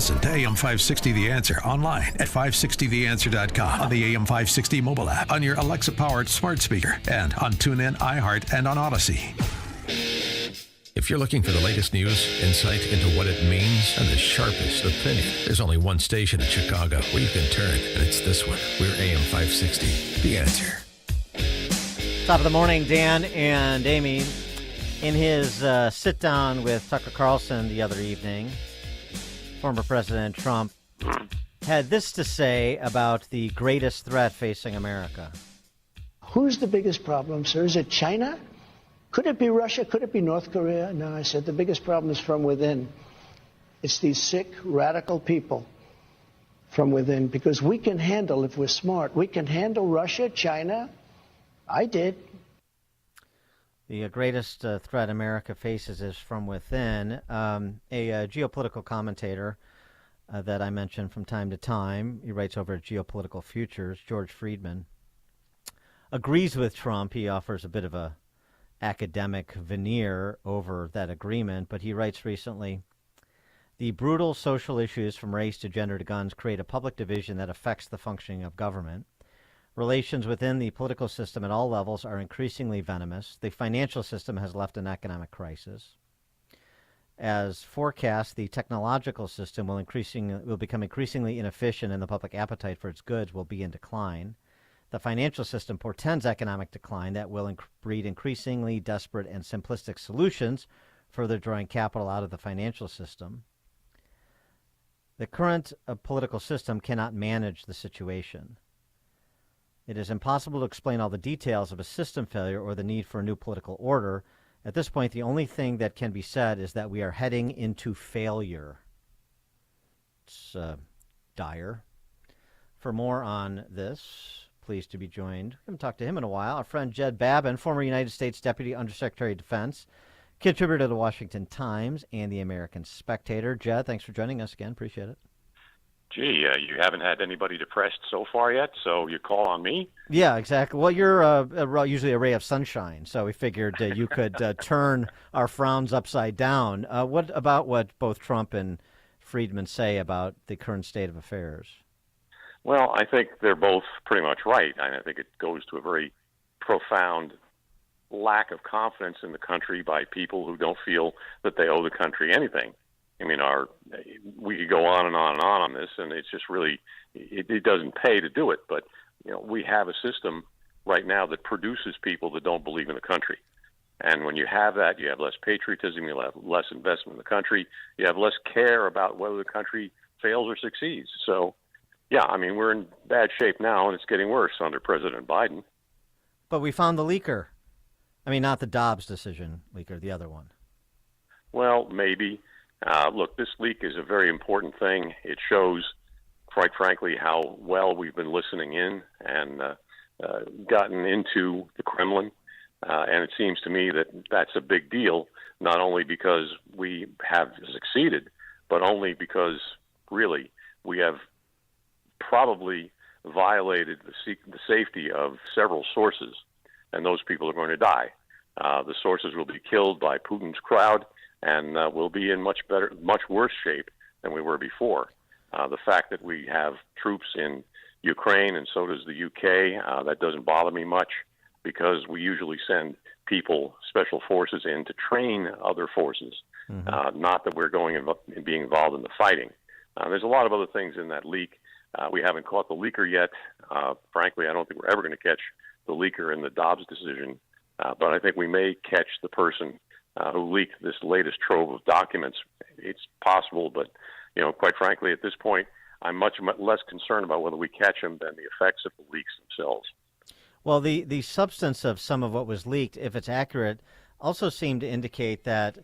Listen to AM 560 The Answer online at 560theanswer.com, on the AM 560 mobile app, on your Alexa-powered smart speaker, and on TuneIn, iHeart, and on Odyssey. If you're looking for the latest news, insight into what it means, and the sharpest opinion, there's only one station in Chicago where you can turn, and it's this one. We're AM 560, The Answer. Top of the morning, Dan and Amy. In his sit-down with Tucker Carlson the other evening, former President Trump had this to say about the greatest threat facing America. Who's the biggest problem, sir? Is it China? Could it be Russia? Could it be North Korea? No, I said the biggest problem is from within. It's these sick, radical people from within, because we can handle, if we're smart, we can handle Russia, China. I did. The greatest threat America faces is from within. A geopolitical commentator that I mention from time to time, he writes over at Geopolitical Futures, George Friedman, agrees with Trump. He offers a bit of a academic veneer over that agreement, but he writes recently, the brutal social issues from race to gender to guns create a public division that affects the functioning of government. Relations within the political system at all levels are increasingly venomous. The financial system has left an economic crisis. As forecast, the technological system will become increasingly inefficient, and the public appetite for its goods will be in decline. The financial system portends economic decline that will breed increasingly desperate and simplistic solutions, further drawing capital out of the financial system. The current political system cannot manage the situation. It is impossible to explain all the details of a system failure or the need for a new political order. At this point, the only thing that can be said is that we are heading into failure. It's dire. For more on this, pleased to be joined. We haven't talked to him in a while. Our friend Jed Babbin, former United States Deputy Undersecretary of Defense, contributor to the Washington Times and the American Spectator. Jed, thanks for joining us again. Appreciate it. Gee, you haven't had anybody depressed so far yet, so you call on me? Yeah, exactly. Well, you're usually a ray of sunshine, so we figured you could turn our frowns upside down. What about what both Trump and Friedman say about the current state of affairs? Well, I think they're both pretty much right. I think it goes to a very profound lack of confidence in the country by people who don't feel that they owe the country anything. I mean, we could go on and on and on this, and it's just really, it doesn't pay to do it. But, we have a system right now that produces people that don't believe in the country. And when you have that, you have less patriotism, you have less investment in the country, you have less care about whether the country fails or succeeds. So, yeah, I mean, we're in bad shape now, and it's getting worse under President Biden. But we found the leaker. I mean, not the Dobbs decision leaker, the other one. Well, maybe. Look, this leak is a very important thing. It shows, quite frankly, how well we've been listening in and gotten into the Kremlin. And it seems to me that that's a big deal, not only because we have succeeded, but only because, really, we have probably violated the safety of several sources, and those people are going to die. The sources will be killed by Putin's crowd, and we'll be in much worse shape than we were before. The fact that we have troops in Ukraine, and so does the UK, that doesn't bother me much, because we usually send people, special forces, in to train other forces, not that we're going and being involved in the fighting. There's a lot of other things in that leak. We haven't caught the leaker yet. Frankly, I don't think we're ever going to catch the leaker in the Dobbs decision, but I think we may catch the person who leaked this latest trove of documents. It's possible, but quite frankly, at this point, I'm much less concerned about whether we catch them than the effects of the leaks themselves. Well, the substance of some of what was leaked, if it's accurate, also seemed to indicate that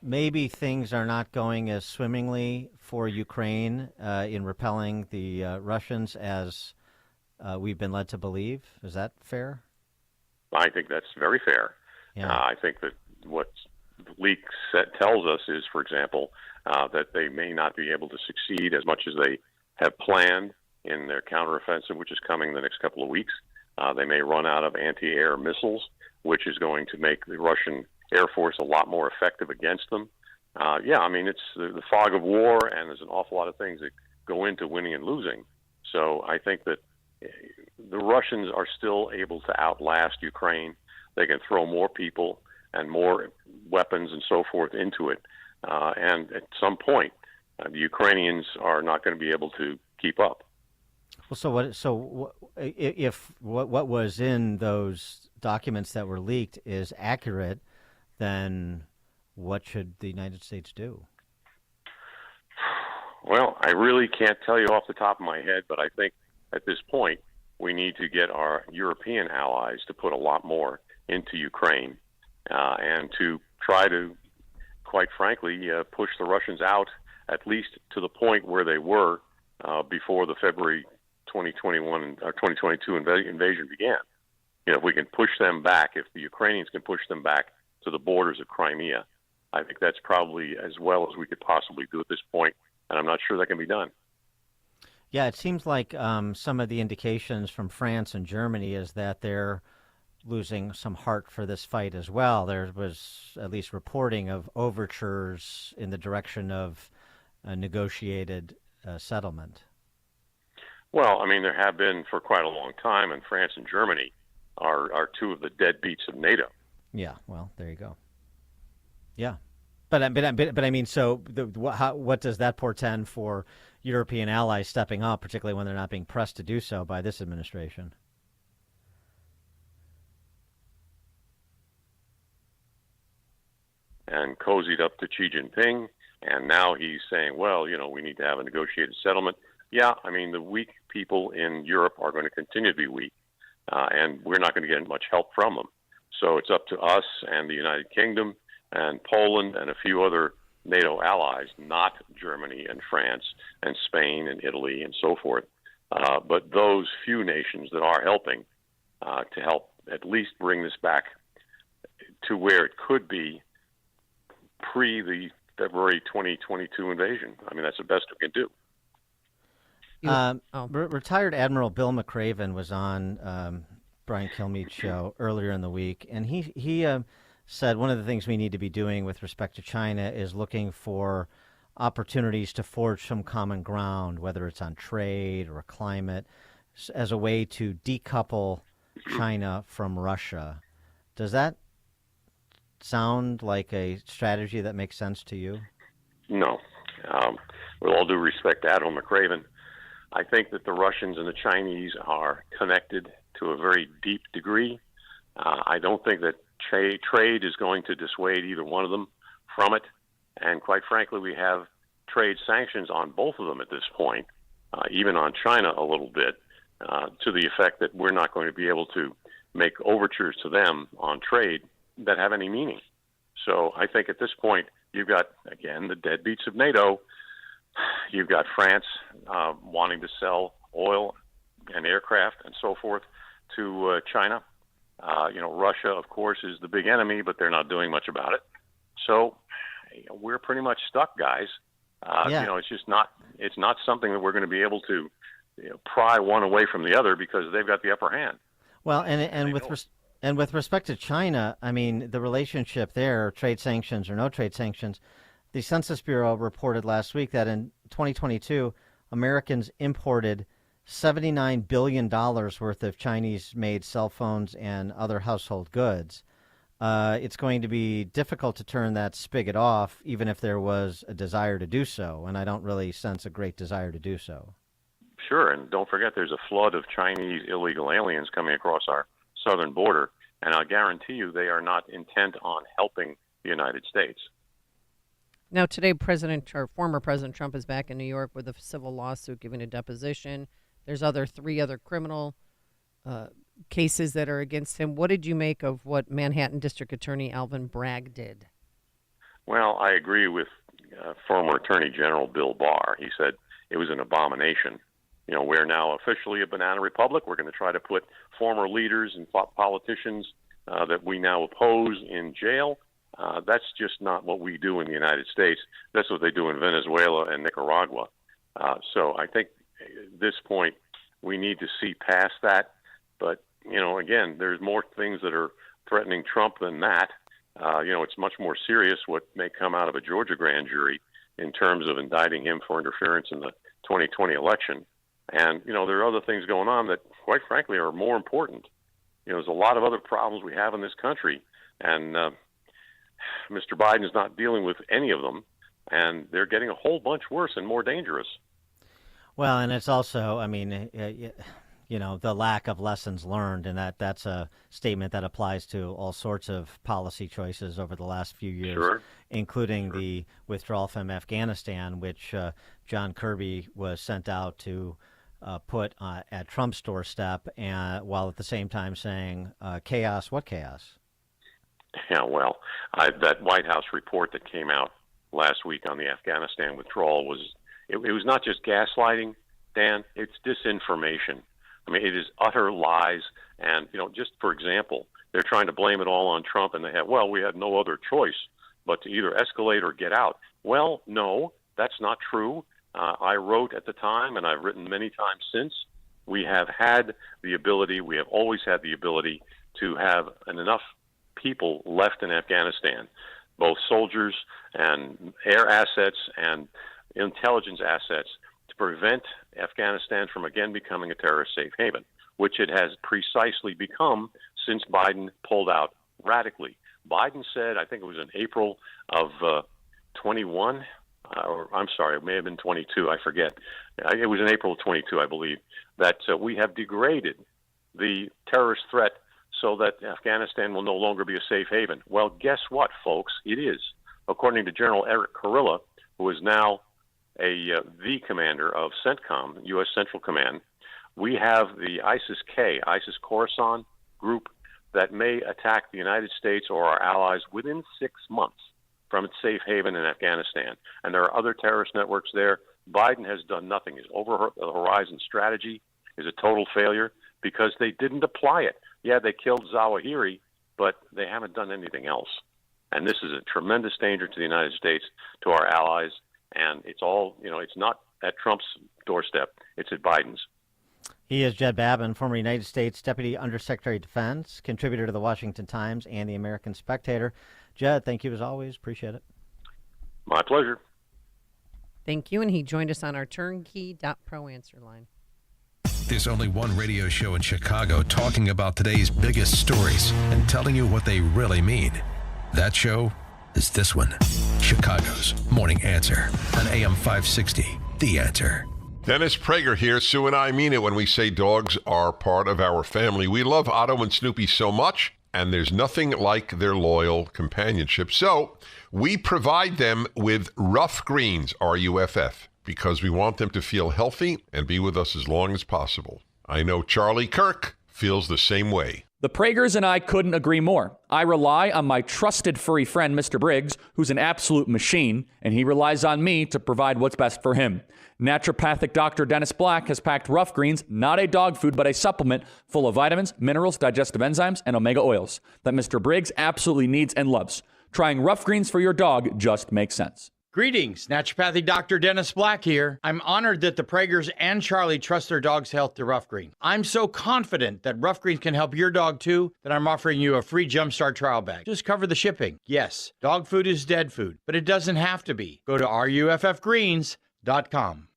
maybe things are not going as swimmingly for Ukraine in repelling the Russians as we've been led to believe. Is that fair? I think that's very fair. Yeah. I think that what the leak tells us is, for example, that they may not be able to succeed as much as they have planned in their counteroffensive, which is coming the next couple of weeks. They may run out of anti-air missiles, which is going to make the Russian Air Force a lot more effective against them. yeah, I mean, it's the fog of war, and there's an awful lot of things that go into winning and losing. So I think that the Russians are still able to outlast Ukraine. They can throw more people and more weapons and so forth into it. And at some point, the Ukrainians are not going to be able to keep up. Well, so what? So if what was in those documents that were leaked is accurate, then what should the United States do? Well, I really can't tell you off the top of my head, but I think at this point we need to get our European allies to put a lot more into Ukraine and to try to, quite frankly, push the Russians out at least to the point where they were before the February 2021 or 2022 invasion began. You know, if we can push them back, if the Ukrainians can push them back to the borders of Crimea, I think that's probably as well as we could possibly do at this point, and I'm not sure that can be done. Yeah, it seems like some of the indications from France and Germany is that they're losing some heart for this fight as well. There was at least reporting of overtures in the direction of a negotiated settlement. Well, I mean, there have been for quite a long time, and France and Germany are two of the deadbeats of NATO. Yeah, well, there you go. Yeah, but I mean, so what does that portend for European allies stepping up, particularly when they're not being pressed to do so by this administration? And cozied up to Xi Jinping, and now he's saying, well, you know, we need to have a negotiated settlement. Yeah, I mean, the weak people in Europe are going to continue to be weak, and we're not going to get much help from them. So it's up to us and the United Kingdom and Poland and a few other NATO allies, not Germany and France and Spain and Italy and so forth, but those few nations that are helping to help at least bring this back to where it could be pre the February 2022 invasion. I mean, that's the best we can do. Retired Admiral Bill McRaven was on Brian Kilmeade's show earlier in the week, and he said one of the things we need to be doing with respect to China is looking for opportunities to forge some common ground, whether it's on trade or climate, as a way to decouple China from Russia. Does that sound like a strategy that makes sense to you? No. With all due respect to Admiral McRaven, I think that the Russians and the Chinese are connected to a very deep degree. I don't think that trade is going to dissuade either one of them from it. And quite frankly, we have trade sanctions on both of them at this point, even on China a little bit, to the effect that we're not going to be able to make overtures to them on trade that have any meaning. So I think at this point, you've got, again, the deadbeats of NATO. You've got France wanting to sell oil and aircraft and so forth to China. You know, Russia, of course, is the big enemy, but they're not doing much about it. So we're pretty much stuck, guys. Yeah. You know, it's not something that we're going to be able to pry one away from the other because they've got the upper hand. Well, and with respect to China, I mean, the relationship there, trade sanctions or no trade sanctions, the Census Bureau reported last week that in 2022, Americans imported $79 billion worth of Chinese-made cell phones and other household goods. It's going to be difficult to turn that spigot off, even if there was a desire to do so, and I don't really sense a great desire to do so. Sure, and don't forget there's a flood of Chinese illegal aliens coming across our southern border, and I guarantee you they are not intent on helping the United States. Now, today, former President Trump is back in New York with a civil lawsuit, giving a deposition. There's three other criminal cases that are against him. What did you make of what Manhattan District Attorney Alvin Bragg did? Well, I agree with former Attorney General Bill Barr. He said it was an abomination. You know, we're now officially a banana republic. We're going to try to put former leaders and politicians that we now oppose in jail. That's just not what we do in the United States. That's what they do in Venezuela and Nicaragua. So I think at this point we need to see past that. But, you know, again, there's more things that are threatening Trump than that. It's much more serious what may come out of a Georgia grand jury in terms of indicting him for interference in the 2020 election. And, there are other things going on that, quite frankly, are more important. There's a lot of other problems we have in this country, and Mr. Biden is not dealing with any of them, and they're getting a whole bunch worse and more dangerous. Well, and it's also, the lack of lessons learned, and that's a statement that applies to all sorts of policy choices over the last few years, Sure. including the withdrawal from Afghanistan, which John Kirby was sent out to put at Trump's doorstep, and while at the same time saying, chaos, what chaos? Yeah, well, that White House report that came out last week on the Afghanistan withdrawal it was not just gaslighting, Dan, it's disinformation. It is utter lies. And, just for example, they're trying to blame it all on Trump, and we had no other choice but to either escalate or get out. Well, no, that's not true. I wrote at the time, and I've written many times since, we have always had the ability to have enough people left in Afghanistan, both soldiers and air assets and intelligence assets, to prevent Afghanistan from again becoming a terrorist safe haven, which it has precisely become since Biden pulled out radically. Biden said, I think it was in April of 21, or I'm sorry, it may have been 22, I forget. It was in April of 22, I believe, that we have degraded the terrorist threat so that Afghanistan will no longer be a safe haven. Well, guess what, folks? It is. According to General Eric Kurilla, who is now the commander of CENTCOM, U.S. Central Command, we have the ISIS-K, ISIS Khorasan group that may attack the United States or our allies within 6 months from its safe haven in Afghanistan. And there are other terrorist networks there. Biden has done nothing. His over-the-horizon strategy is a total failure because they didn't apply it. Yeah, they killed Zawahiri, but they haven't done anything else. And this is a tremendous danger to the United States, to our allies, and it's all, it's not at Trump's doorstep. It's at Biden's. He is Jed Babbin, former United States Deputy Undersecretary of Defense, contributor to the Washington Times and the American Spectator. Jed, thank you as always. Appreciate it. My pleasure. Thank you. And he joined us on our turnkey.pro answer line. There's only one radio show in Chicago talking about today's biggest stories and telling you what they really mean. That show is this one, Chicago's Morning Answer on AM 560, The Answer. Dennis Prager here. Sue and I mean it when we say dogs are part of our family. We love Otto and Snoopy so much, and there's nothing like their loyal companionship. So we provide them with Ruff Greens, R-U-F-F, because we want them to feel healthy and be with us as long as possible. I know Charlie Kirk feels the same way. The Pragers and I couldn't agree more. I rely on my trusted furry friend, Mr. Briggs, who's an absolute machine, and he relies on me to provide what's best for him. Naturopathic Dr. Dennis Black has packed Ruff Greens, not a dog food, but a supplement full of vitamins, minerals, digestive enzymes, and omega oils that Mr. Briggs absolutely needs and loves. Trying Ruff Greens for your dog just makes sense. Greetings, Naturopathic Dr. Dennis Black here. I'm honored that the Pragers and Charlie trust their dog's health to Ruff Greens. I'm so confident that Ruff Greens can help your dog too that I'm offering you a free Jumpstart trial bag. Just cover the shipping. Yes, dog food is dead food, but it doesn't have to be. Go to ruffgreens.com.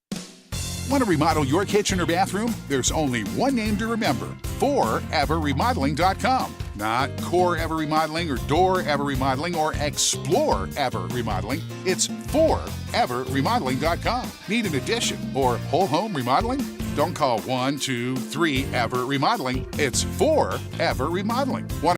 Want to remodel your kitchen or bathroom? There's only one name to remember, ForEverRemodeling.com. Not Core Ever Remodeling or Door Ever Remodeling or Explore Ever Remodeling. It's ForEverRemodeling.com. Need an addition or whole home remodeling? Don't call 1, 2, 3 Ever Remodeling. It's ForEver Remodeling.